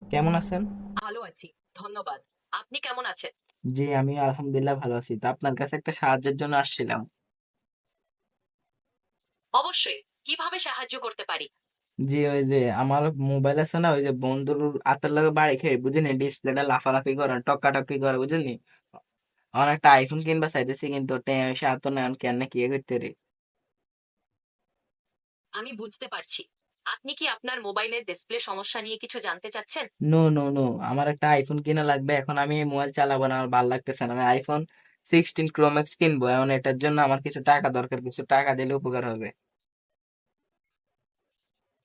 কেমন আছেন? ভালো আছি, ধন্যবাদ। আপনি কেমন আছেন? জি, আমি আলহামদুলিল্লাহ ভালো আছি। তো আপনার কাছে একটা সাহায্যের জন্য আসছিলাম। অবশ্যই। কিভাবে সাহায্য করতে পারি? জি, ওই যে আমার মোবাইল আছে না, ওই যে বন্ধুর হাতের লগে বাড়ি খেয়ে বুঝলি, ডিসপ্লেটা লাফালাফি করে টকাটকি করে বুঝলি। আমার একটা আইফোন কিনবা চাইতেছি, কিন্তু সে হাত না কেন কি করতে রে। আমি বুঝতে পারছি। আপনি কি আপনার মোবাইলের ডিসপ্লে সমস্যা নিয়ে কিছু জানতে চাচ্ছেন? নো নো নো, আমার একটা আইফোন কিনা লাগবে। এখন আমি মোবাইল চালাবো না, আমার ভালো লাগতেছে না। আমি আইফোন 16 প্রো ম্যাক্স কিনবো। এখন এটার জন্য আমার কিছু টাকা দরকার, কিছু টাকা দিলে উপকার হবে।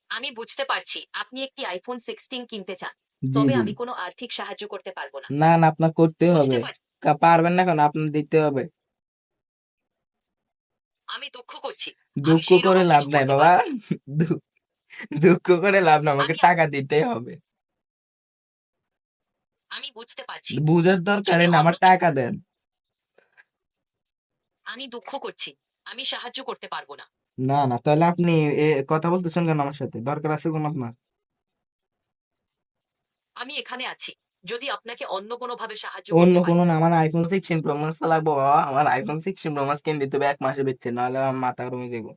আমি বুঝতে পারছি আপনি একটি আইফোন 16 কিনতে চান। জি তবে জি। আমি কোনো আর্থিক সাহায্য করতে পারবো না। না না, আপনার করতে হবে। বুঝতে পার পারবেন না কেন? আপনার দিতে হবে। আমি দুঃখ করছি। আমি দুঃখ সেই করে রকম লাভ কিছু নাই করতে বাবা। পারবো না। দু- দুঃখ করে লাভ নাই, আমাকে আমি আপ- টাকা দিতেই হবে। আমি বুঝতে পারছি। বুঝার দরকারে যদি না, অন্য আমার কিছু টাকা দেন। আমি দুঃখ করছি। আমি সাহায্য করতে পারবো না। না না, তাহলে আপনি কথা বলতেছেন কেন আমার সাথে? দরকার আছে কোন আপনার? আমি এখানে আছি। যদি আপনাকে অন্য কোনো ভাবে সাহায্য অন্য করতে পারি। কোনো না, আমার আইফোন 16 প্রো ম্যাক্স লাগবো বাবা। আমার আইফোন 16 প্রো ম্যাক্স কিনে দিতে হবে 1 মাসের ভিতরে, নাহলে আমার মাথা গরম হয়ে যাবো।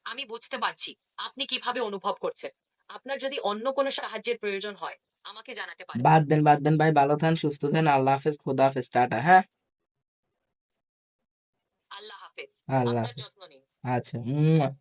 আমি বুঝতে পারছি আপনি কিভাবে অনুভব করছেন। আপনার যদি অন্য কোনো সাহায্যের প্রয়োজন হয়, আমাকে জানাতে পারেন। বাদ দেন ভাই, ভালো থাকেন, সুস্থ থাকেন। আল্লাহ হাফেজ, খোদা হাফেজ, টাটা, হ্যাঁ। আল্লাহ হাফেজ। আল্লাহ আপনার হাফেজ। যত্ন নিন। আচ্ছা।